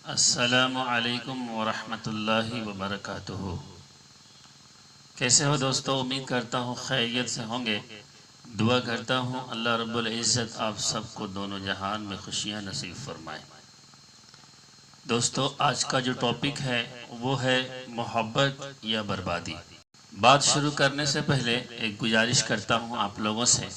السلام علیکم ورحمۃ اللہ وبرکاتہ۔ کیسے ہو دوستو؟ امید کرتا ہوں خیریت سے ہوں گے۔ دعا کرتا ہوں اللہ رب العزت آپ سب کو دونوں جہان میں خوشیاں نصیب فرمائے۔ دوستو آج کا جو ٹاپک ہے وہ ہے محبت یا بربادی۔ بات شروع کرنے سے پہلے ایک گزارش کرتا ہوں آپ لوگوں سے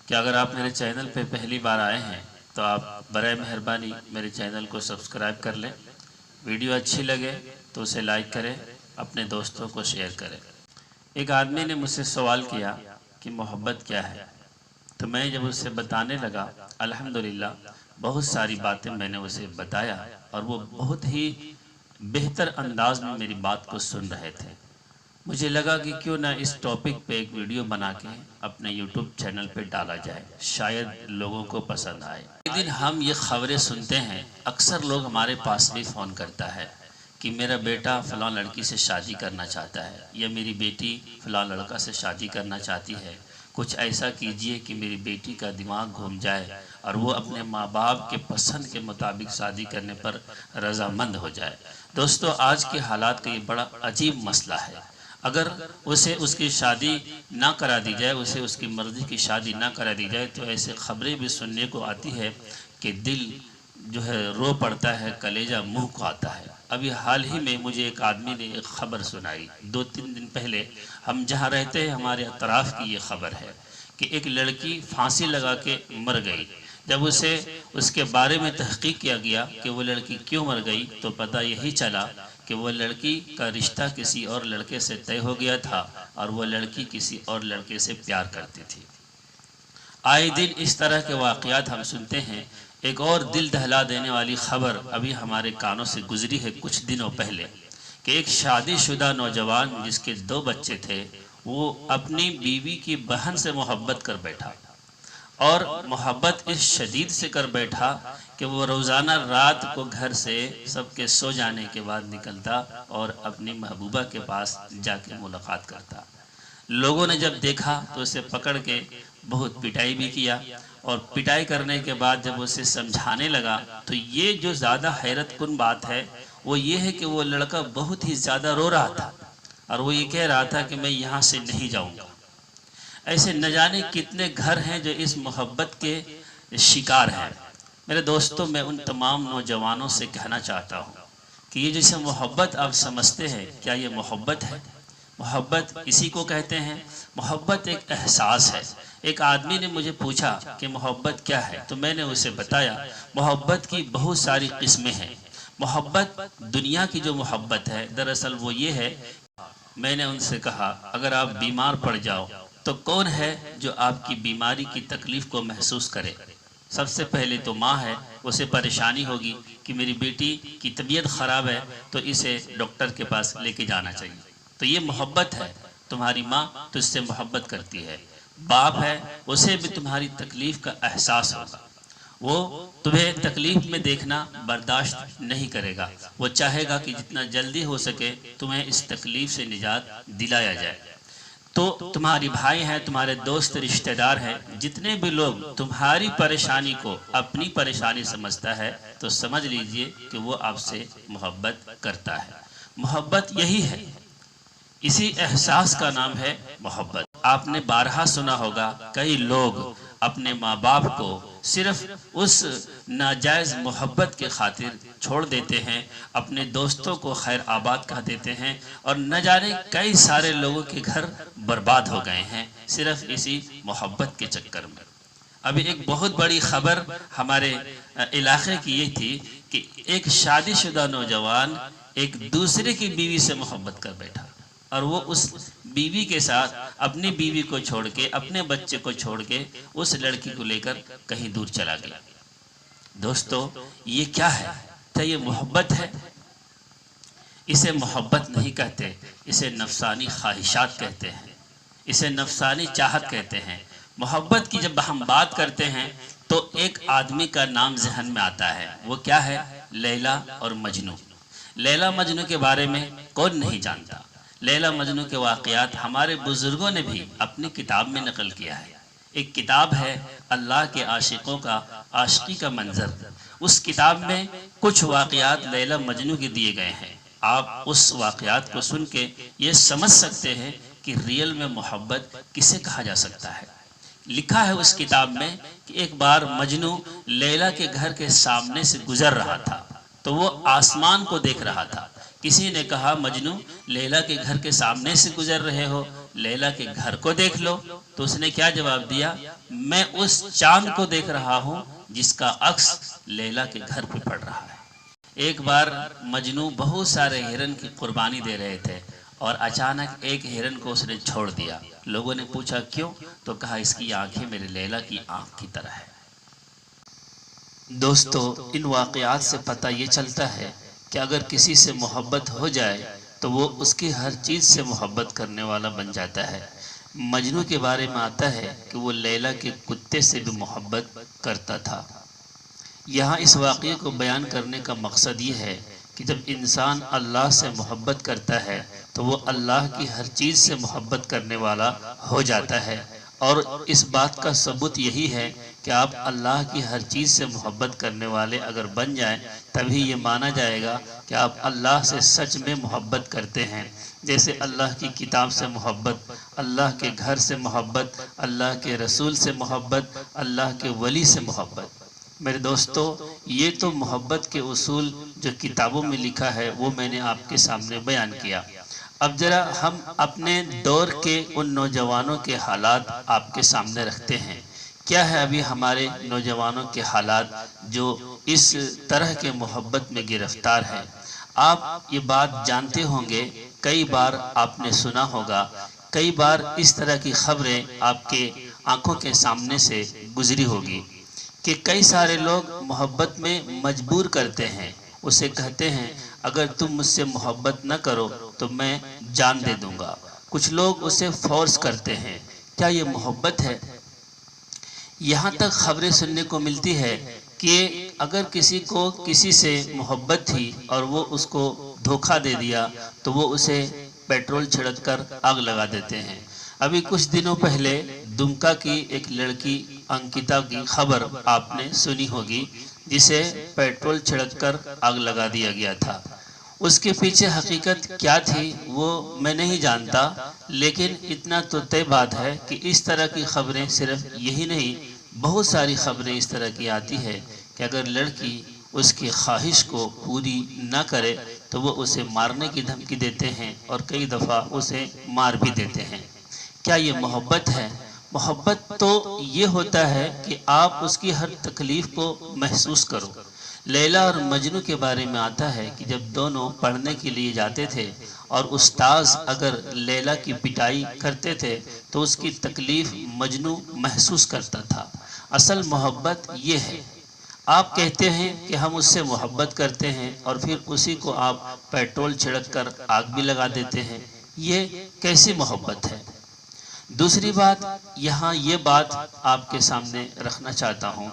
کہ اگر آپ میرے چینل پہ پہلی بار آئے ہیں تو آپ برائے مہربانی میرے چینل کو سبسکرائب کر لیں۔ ویڈیو اچھی لگے تو اسے لائک کریں، اپنے دوستوں کو شیئر کریں۔ ایک آدمی نے مجھ سے سوال کیا کہ محبت کیا ہے، تو میں جب اسے بتانے لگا الحمدللہ بہت ساری باتیں میں نے اسے بتایا اور وہ بہت ہی بہتر انداز میں میری بات کو سن رہے تھے۔ مجھے لگا کہ کیوں نہ اس ٹاپک پہ ایک ویڈیو بنا کے اپنے یوٹیوب چینل پہ ڈالا جائے، شاید لوگوں کو پسند آئے۔ ایک دن ہم یہ خبریں سنتے ہیں، اکثر لوگ ہمارے پاس بھی فون کرتا ہے کہ میرا بیٹا فلاں لڑکی سے شادی کرنا چاہتا ہے یا میری بیٹی فلاں لڑکا سے شادی کرنا چاہتی ہے، کچھ ایسا کیجئے کہ میری بیٹی کا دماغ گھوم جائے اور وہ اپنے ماں باپ کے پسند کے مطابق شادی کرنے پر رضامند ہو جائے۔ دوستو آج کے حالات کا یہ بڑا عجیب مسئلہ ہے۔ اگر اسے اس کی شادی نہ کرا دی جائے، اسے اس کی مرضی کی شادی نہ کرا دی جائے تو ایسے خبریں بھی سننے کو آتی ہے کہ دل جو ہے رو پڑتا ہے، کلیجہ منہ کو آتا ہے۔ ابھی حال ہی میں مجھے ایک آدمی نے ایک خبر سنائی، 2-3 دن پہلے ہم جہاں رہتے ہیں ہمارے اطراف کی یہ خبر ہے کہ ایک لڑکی پھانسی لگا کے مر گئی۔ جب اسے اس کے بارے میں تحقیق کیا گیا کہ وہ لڑکی کیوں مر گئی تو پتہ یہی چلا کہ وہ لڑکی کا رشتہ کسی اور لڑکے سے طے ہو گیا تھا اور وہ لڑکی کسی اور لڑکے سے پیار کرتی تھی۔ آئے دن اس طرح کے واقعات ہم سنتے ہیں۔ ایک اور دل دہلا دینے والی خبر ابھی ہمارے کانوں سے گزری ہے کچھ دنوں پہلے کہ ایک شادی شدہ نوجوان جس کے 2 بچے تھے، وہ اپنی بیوی کی بہن سے محبت کر بیٹھا اور محبت اس شدید سے کر بیٹھا کہ وہ روزانہ رات کو گھر سے سب کے سو جانے کے بعد نکلتا اور اپنی محبوبہ کے پاس جا کے ملاقات کرتا۔ لوگوں نے جب دیکھا تو اسے پکڑ کے بہت پٹائی بھی کیا اور پٹائی کرنے کے بعد جب اسے سمجھانے لگا تو یہ جو زیادہ حیرت کن بات ہے وہ یہ ہے کہ وہ لڑکا بہت ہی زیادہ رو رہا تھا اور وہ یہ کہہ رہا تھا کہ میں یہاں سے نہیں جاؤں گا۔ ایسے نہ جانے کتنے گھر ہیں جو اس محبت کے شکار ہیں۔ میرے دوستو میں ان تمام نوجوانوں سے کہنا چاہتا ہوں کہ یہ جسے محبت آپ سمجھتے ہیں، کیا یہ محبت ہے؟ محبت اسی کو کہتے ہیں۔ محبت ایک احساس ہے۔ ایک آدمی نے مجھے پوچھا کہ محبت کیا ہے تو میں نے اسے بتایا محبت کی بہت ساری قسمیں ہیں۔ محبت دنیا کی جو محبت ہے دراصل وہ یہ ہے، میں نے ان سے کہا اگر آپ بیمار پڑ جاؤ تو کون ہے جو آپ کی بیماری کی تکلیف کو محسوس کرے؟ سب سے پہلے تو ماں ہے، اسے پریشانی ہوگی کہ میری بیٹی کی طبیعت خراب ہے تو اسے ڈاکٹر کے پاس لے کے جانا چاہیے، تو یہ محبت ہے۔ تمہاری ماں تو اس سے محبت کرتی ہے۔ باپ ہے، اسے بھی تمہاری تکلیف کا احساس ہوگا، وہ تمہیں تکلیف میں دیکھنا برداشت نہیں کرے گا، وہ چاہے گا کہ جتنا جلدی ہو سکے تمہیں اس تکلیف سے نجات دلایا جائے۔ تو تمہاری بھائی ہیں، تمہارے دوست رشتہ دار ہیں، جتنے بھی لوگ تمہاری پریشانی کو اپنی پریشانی سمجھتا ہے تو سمجھ لیجئے کہ وہ آپ سے محبت کرتا ہے۔ محبت یہی ہے، اسی احساس کا نام ہے محبت۔ آپ نے بارہا سنا ہوگا کئی لوگ اپنے ماں باپ کو صرف اس ناجائز محبت کے خاطر چھوڑ دیتے ہیں، اپنے دوستوں کو خیر آباد کہہ دیتے ہیں اور نہ جانے کئی سارے لوگوں کے گھر برباد ہو گئے ہیں صرف اسی محبت کے چکر میں۔ ابھی ایک بہت بڑی خبر ہمارے علاقے کی یہ تھی کہ ایک شادی شدہ نوجوان ایک دوسرے کی بیوی سے محبت کر بیٹھا اور وہ اس بیوی کے ساتھ اپنی بیوی کو چھوڑ کے اپنے بچے کو چھوڑ کے اس لڑکی کو لے کر کہیں دور چلا گیا۔ دوستو یہ کیا ہے؟ کیا یہ محبت ہے؟ اسے محبت نہیں کہتے، اسے نفسانی خواہشات کہتے ہیں، اسے نفسانی چاہت کہتے ہیں۔ محبت کی جب ہم بات کرتے ہیں تو ایک آدمی کا نام ذہن میں آتا ہے، وہ کیا ہے؟ لیلا اور مجنو۔ لیلا مجنو کے بارے میں کون نہیں جانتا؟ لیلا مجنو کے واقعات ہمارے بزرگوں نے بھی اپنی کتاب میں نقل کیا ہے۔ ایک کتاب ہے اللہ کے عاشقوں کا عاشقی کا منظر، اس کتاب میں کچھ واقعات لیلا مجنو کے دیے گئے ہیں۔ آپ اس واقعات کو سن کے یہ سمجھ سکتے ہیں کہ ریئل میں محبت کسے کہا جا سکتا ہے۔ لکھا ہے اس کتاب میں کہ ایک بار مجنو لیلا کے گھر کے سامنے سے گزر رہا تھا تو وہ آسمان کو دیکھ رہا تھا۔ کسی نے کہا مجنو لیلا کے گھر کے سامنے سے گزر رہے ہو، لیلا کے گھر کو دیکھ لو۔ تو اس نے کیا جواب دیا؟ میں اس چاند کو دیکھ رہا ہوں جس کا عکس لیلا کے گھر پہ پڑ رہا ہے۔ ایک بار مجنو بہت سارے ہرن کی قربانی دے رہے تھے اور اچانک ایک ہرن کو اس نے چھوڑ دیا۔ لوگوں نے پوچھا کیوں؟ تو کہا اس کی آنکھیں میرے لیلا کی آنکھ کی طرح ہے۔ دوستو، ان واقعات سے پتہ یہ چلتا ہے کہ اگر کسی سے محبت ہو جائے تو وہ اس کی ہر چیز سے محبت کرنے والا بن جاتا ہے۔ مجنو کے بارے میں آتا ہے کہ وہ لیلا کے کتے سے بھی محبت کرتا تھا۔ یہاں اس واقعے کو بیان کرنے کا مقصد یہ ہے کہ جب انسان اللہ سے محبت کرتا ہے تو وہ اللہ کی ہر چیز سے محبت کرنے والا ہو جاتا ہے، اور اس بات کا ثبوت یہی ہے کہ آپ اللہ کی ہر چیز سے محبت کرنے والے اگر بن جائیں تبھی یہ مانا جائے گا کہ آپ اللہ سے سچ میں محبت کرتے ہیں۔ جیسے اللہ کی کتاب سے محبت، اللہ کے گھر سے محبت، اللہ کے رسول سے محبت، اللہ کے ولی سے محبت۔ میرے دوستو، یہ تو محبت کے اصول جو کتابوں میں لکھا ہے وہ میں نے آپ کے سامنے بیان کیا۔ اب ذرا ہم اپنے دور کے ان نوجوانوں کے حالات آپ کے سامنے رکھتے ہیں۔ کیا ہے ابھی ہمارے نوجوانوں کے حالات جو اس طرح کے محبت میں گرفتار ہیں؟ آپ یہ بات جانتے ہوں گے، کئی بار آپ نے سنا ہوگا، کئی بار اس طرح کی خبریں آپ کے آنکھوں کے سامنے سے گزری ہوگی کہ کئی سارے لوگ محبت میں مجبور کرتے ہیں، اسے کہتے ہیں اگر تم مجھ سے محبت نہ کرو تو میں جان دے دوں گا۔ کچھ لوگ اسے فورس کرتے ہیں۔ کیا یہ محبت ہے؟ یہاں تک خبریں سننے کو ملتی ہے کہ اگر کسی کو کسی سے محبت تھی اور وہ اس کو دھوکہ دے دیا تو وہ اسے پیٹرول چھڑک کر آگ لگا دیتے ہیں۔ ابھی کچھ دنوں پہلے دمکا کی ایک لڑکی انکتا کی خبر آپ نے سنی ہوگی، جسے پیٹرول چھڑک کر آگ لگا دیا گیا تھا۔ اس کے پیچھے حقیقت کیا تھی وہ میں نہیں جانتا، لیکن اتنا تو طے بات ہے کہ اس طرح کی خبریں صرف یہی نہیں، بہت ساری خبریں اس طرح کی آتی ہے کہ اگر لڑکی اس کی خواہش کو پوری نہ کرے تو وہ اسے مارنے کی دھمکی دیتے ہیں اور کئی دفعہ اسے مار بھی دیتے ہیں۔ کیا یہ محبت ہے؟ محبت تو یہ ہوتا ہے کہ آپ اس کی ہر تکلیف کو محسوس کرو۔ لیلا اور مجنو کے بارے میں آتا ہے کہ جب دونوں پڑھنے کے لیے جاتے تھے اور استاذ اگر لیلا کی پٹائی کرتے تھے تو اس کی تکلیف مجنو محسوس کرتا تھا۔ اصل محبت یہ ہے۔ آپ کہتے ہیں کہ ہم اس سے محبت کرتے ہیں اور پھر اسی کو آپ پیٹرول چھڑک کر آگ بھی لگا دیتے ہیں، یہ کیسی محبت ہے؟ دوسری بات، یہاں یہ بات آپ کے سامنے رکھنا چاہتا ہوں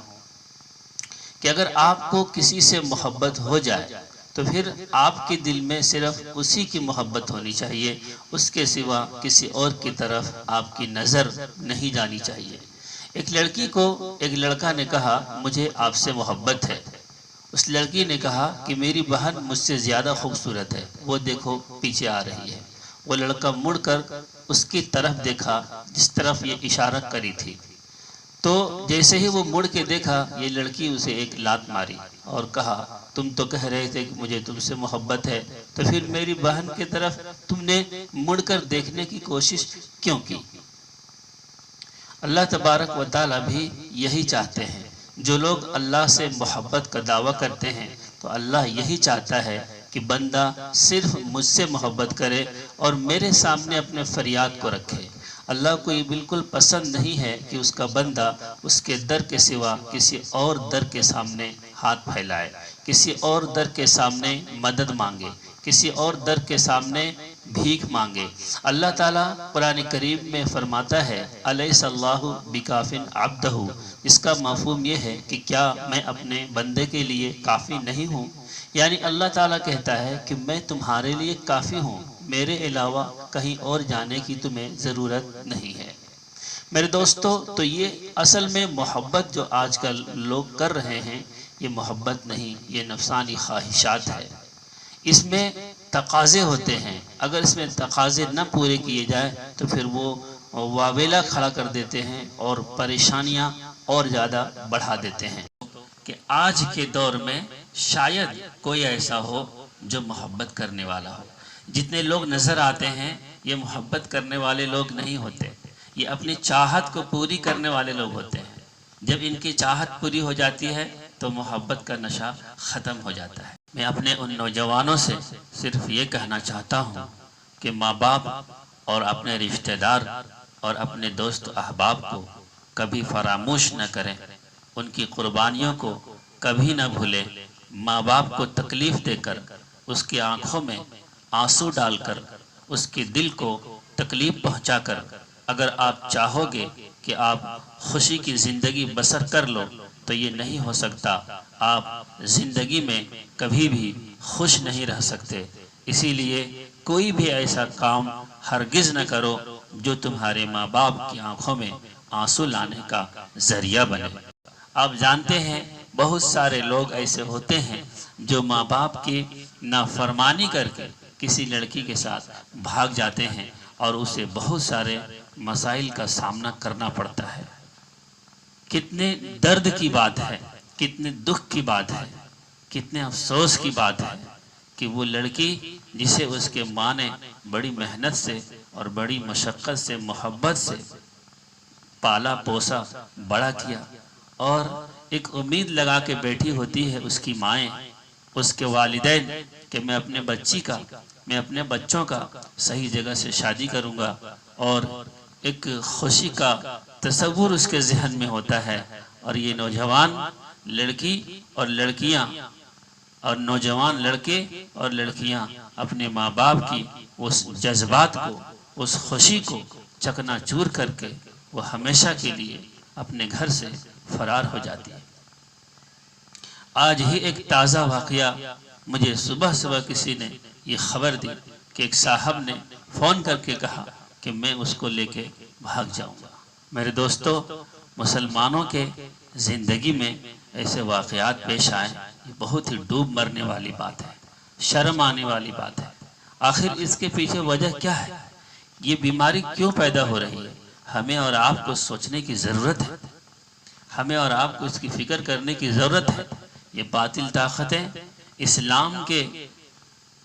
کہ اگر آپ کو کسی سے محبت ہو جائے تو پھر آپ کے دل میں صرف اسی کی محبت ہونی چاہیے، اس کے سوا کسی اور کی طرف آپ کی نظر نہیں جانی چاہیے۔ ایک لڑکی کو ایک لڑکا نے کہا مجھے آپ سے محبت ہے۔ اس لڑکی نے کہا کہ میری بہن مجھ سے زیادہ خوبصورت ہے، وہ دیکھو پیچھے آ رہی ہے۔ وہ لڑکا مڑ کر اس کی طرف دیکھا جس طرف یہ اشارہ کری تھی، تو جیسے ہی وہ مڑ کے دیکھا یہ لڑکی اسے ایک لات ماری اور کہا تم تو کہہ رہے تھے کہ مجھے تم سے محبت ہے، تو پھر میری بہن کی طرف تم نے مڑ کر دیکھنے کی کوشش کیوں کی؟ اللہ تبارک و تعالی بھی یہی چاہتے ہیں۔ جو لوگ اللہ سے محبت کا دعویٰ کرتے ہیں تو اللہ یہی چاہتا ہے کہ بندہ صرف مجھ سے محبت کرے اور میرے سامنے اپنے فریاد کو رکھے۔ اللہ کو یہ بالکل پسند نہیں ہے کہ اس کا بندہ اس کے در کے سوا کسی اور در کے سامنے ہاتھ پھیلائے، کسی اور در کے سامنے مدد مانگے، کسی اور در کے سامنے بھیک مانگے۔ اللہ تعالیٰ قرآن کریم میں فرماتا ہے الیس اللہ بکافٍ عبدہ، اس کا مفہوم یہ ہے کہ کیا میں اپنے بندے کے لیے کافی نہیں ہوں؟ یعنی اللہ تعالیٰ کہتا ہے کہ میں تمہارے لیے کافی ہوں، میرے علاوہ کہیں اور جانے کی تمہیں ضرورت نہیں ہے۔ میرے دوستو، تو یہ اصل میں محبت جو آج کل لوگ کر رہے ہیں یہ محبت نہیں، یہ نفسانی خواہشات ہے۔ اس میں تقاضے ہوتے ہیں، اگر اس میں تقاضے نہ پورے کیے جائیں تو پھر وہ واویلا کھڑا کر دیتے ہیں اور پریشانیاں اور زیادہ بڑھا دیتے ہیں۔ کہ آج کے دور میں شاید کوئی ایسا ہو جو محبت کرنے والا ہو۔ جتنے لوگ نظر آتے ہیں یہ محبت کرنے والے لوگ نہیں ہوتے، یہ اپنی چاہت کو پوری کرنے والے لوگ ہوتے ہیں۔ جب ان کی چاہت پوری ہو جاتی ہے تو محبت کا نشہ ختم ہو جاتا ہے۔ میں اپنے ان نوجوانوں سے صرف یہ کہنا چاہتا ہوں کہ ماں باپ اور اپنے رشتہ دار اور اپنے دوست احباب کو کبھی فراموش نہ کریں، ان کی قربانیوں کو کبھی نہ بھولیں۔ ماں باپ کو تکلیف دے کر، اس کی آنکھوں میں آنسو ڈال کر، اس کے دل کو تکلیف پہنچا کر اگر آپ چاہو گے کہ آپ خوشی کی زندگی بسر کر لو تو یہ نہیں ہو سکتا۔ آپ زندگی میں کبھی بھی خوش نہیں رہ سکتے۔ اسی لیے کوئی بھی ایسا کام ہرگز نہ کرو جو تمہارے ماں باپ کی آنکھوں میں آنسو لانے کا ذریعہ بنے۔ آپ جانتے ہیں بہت سارے لوگ ایسے ہوتے ہیں جو ماں باپ کی نافرمانی کر کے کسی لڑکی کے ساتھ بھاگ جاتے ہیں اور اسے بہت سارے مسائل کا سامنا کرنا پڑتا ہے۔ کتنے درد کی بات ہے، کتنے دکھ کی بات ہے، کتنے افسوس کی بات ہے کہ وہ لڑکی جسے اس کے ماں نے بڑی محنت سے اور بڑی مشقت سے، محبت سے پالا پوسا بڑا کیا، اور ایک امید لگا کے بیٹھی ہوتی ہے اس کی مائیں، اس کے والدین کہ میں اپنے بچی کا، میں اپنے بچوں کا صحیح جگہ سے شادی کروں گا، اور ایک خوشی کا تصور اس کے ذہن میں ہوتا ہے۔ اور یہ نوجوان لڑکی اور لڑکیاں اور نوجوان لڑکے اور لڑکیاں اپنے ماں باپ کی اس جذبات کو، اس خوشی کو چکنا چور کر کے وہ ہمیشہ کے لیے اپنے گھر سے فرار ہو جاتی ہے۔ آج ہی ایک تازہ واقعہ مجھے صبح کسی نے یہ خبر دی کہ ایک صاحب نے فون کر کے کہا کہ میں اس کو لے کے بھاگ جاؤں گا۔ میرے دوستو، مسلمانوں کے زندگی میں ایسے واقعات پیش آئیں، یہ بہت ہی ڈوب مرنے والی بات ہے، شرم آنے والی بات ہے۔ آخر اس کے پیچھے وجہ کیا ہے؟ یہ بیماری کیوں پیدا ہو رہی ہے؟ ہمیں اور آپ کو سوچنے کی ضرورت ہے، ہمیں اور آپ کو اس کی فکر کرنے کی ضرورت ہے۔ یہ باطل طاقتیں اسلام کے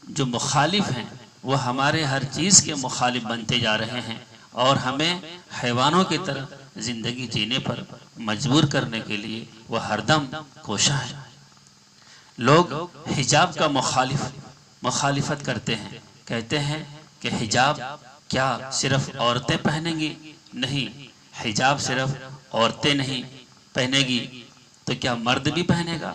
جو مخالف ہیں وہ ہمارے ہر چیز کے مخالف بنتے جا رہے ہیں اور ہمیں حیوانوں کی طرح زندگی جینے پر مجبور کرنے کے لیے وہ ہر دم کوشاں ہیں۔ لوگ حجاب کا مخالفت کرتے ہیں، کہتے ہیں کہ حجاب کیا صرف عورتیں پہنیں گی؟ نہیں، حجاب صرف عورتیں نہیں پہنے گی تو کیا مرد بھی پہنے گا؟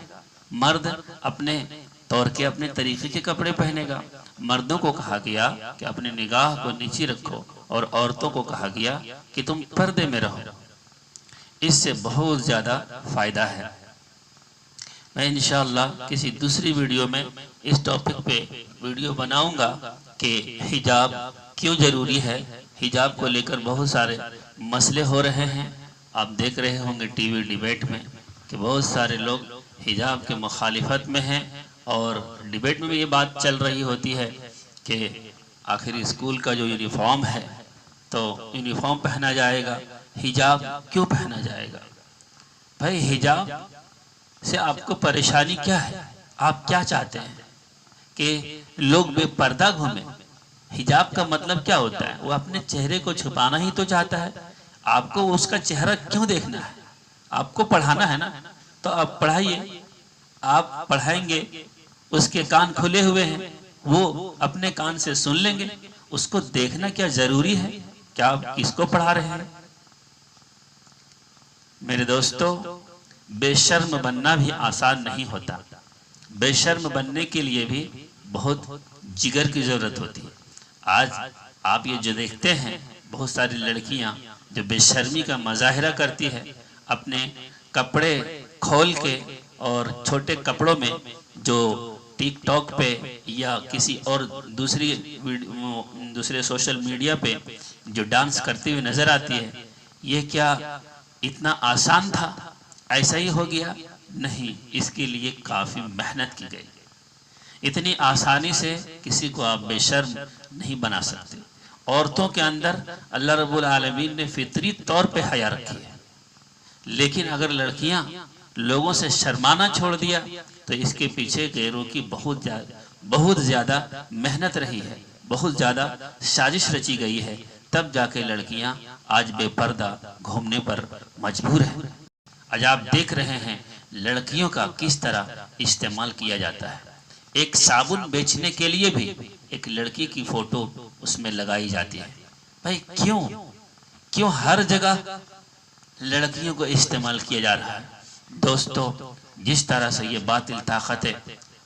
مرد اپنے طور کے اپنے طریقے کے کپڑے پہنے گا۔ مردوں کو کہا گیا کہ اپنے نگاہ کو نیچے رکھو اور عورتوں کو کہا گیا کہ تم پردے میں رہو۔ اس سے بہت زیادہ فائدہ ہے۔ میں انشاءاللہ کسی دوسری ویڈیو میں اس ٹاپک پہ ویڈیو بناؤں گا کہ حجاب کیوں ضروری ہے۔ حجاب کو لے کر بہت سارے مسئلے ہو رہے ہیں، آپ دیکھ رہے ہوں گے ٹی وی ڈیبیٹ میں کہ بہت سارے لوگ حجاب کے مخالفت میں ہیں، اور ڈیبیٹ میں بھی یہ بات چل رہی ہوتی ہے کہ آخر اسکول کا جو یونیفارم ہے تو یونیفارم پہنا جائے گا، حجاب کیوں پہنا جائے گا؟ بھائی حجاب سے آپ کو پریشانی کیا ہے؟ آپ کیا چاہتے ہیں کہ لوگ بے پردہ گھومیں؟ حجاب کا مطلب کیا ہوتا ہے؟ وہ اپنے چہرے کو چھپانا ہی تو چاہتا ہے۔ آپ کو اس کا چہرہ کیوں دیکھنا ہے؟ آپ کو پڑھانا ہے نا، تو آپ پڑھائیے۔ آپ پڑھائیں گے، اس کے کان کھلے ہوئے ہیں، وہ اپنے کان سے سن لیں گے۔ اس کو دیکھنا کیا ضروری ہے؟ کیا آپ کس کو پڑھا رہے ہیں؟ میرے دوستو، بے شرم بننا بھی آسان نہیں ہوتا۔ بے شرم بننے کے لیے بھی بہت جگر کی ضرورت ہوتی ہے۔ آج آپ یہ جو دیکھتے ہیں بہت ساری لڑکیاں جو بے شرمی کا مظاہرہ کرتی ہے، اپنے کپڑے کھول کے اور چھوٹے کپڑوں میں جو ٹک ٹاک پہ یا کسی اور دوسرے سوشل میڈیا پہ جو ڈانس کرتی ہوئی نظر آتی ہے، یہ کیا اتنا آسان تھا؟ ایسا ہی ہو گیا؟ نہیں، اس کے لیے کافی محنت کی گئی۔ اتنی آسانی سے کسی کو آپ بے شرم نہیں بنا سکتے۔ عورتوں کے اندر اللہ رب العالمین نے فطری طور پہ حیا رکھی ہے، لیکن اگر لڑکیاں لوگوں سے شرمانا چھوڑ دیا تو اس کے پیچھے غیروں کی بہت زیادہ محنت رہی ہے، بہت زیادہ سازش رچی گئی ہے، تب جا کے لڑکیاں آج بے پردہ گھومنے پر مجبور ہیں۔ آج آپ دیکھ رہے ہیں لڑکیوں کا کس طرح استعمال کیا جاتا ہے۔ ایک صابن بیچنے کے لیے بھی ایک لڑکی کی فوٹو اس میں لگائی جاتی ہے۔ بھائی کیوں ہر جگہ لڑکیوں کو استعمال کیا جا رہا ہے؟ دوستو، جس طرح سے یہ باطل طاقتیں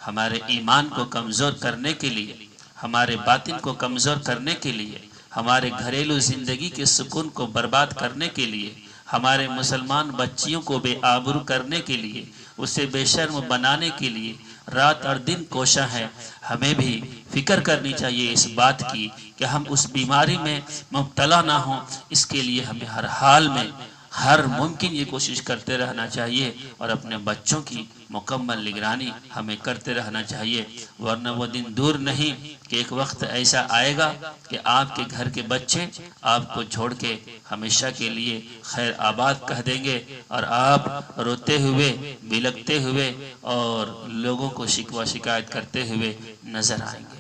ہمارے ایمان کو کمزور کرنے کے لیے، ہمارے باطن کو کمزور کرنے کے لیے، ہمارے گھریلو زندگی کے سکون کو برباد کرنے کے لیے، ہمارے مسلمان بچیوں کو بے آبرو کرنے کے لیے، اسے بے شرم بنانے کے لیے رات اور دن کوشاں ہے، ہمیں بھی فکر کرنی چاہیے اس بات کی کہ ہم اس بیماری میں مبتلا نہ ہوں۔ اس کے لیے ہمیں ہر حال میں ہر ممکن یہ کوشش کرتے رہنا چاہیے اور اپنے بچوں کی مکمل نگرانی ہمیں کرتے رہنا چاہیے، ورنہ وہ دن دور نہیں کہ ایک وقت ایسا آئے گا کہ آپ کے گھر کے بچے آپ کو چھوڑ کے ہمیشہ کے لیے خیر آباد کہہ دیں گے اور آپ روتے ہوئے، بلکتے ہوئے اور لوگوں کو شکوہ شکایت کرتے ہوئے نظر آئیں گے۔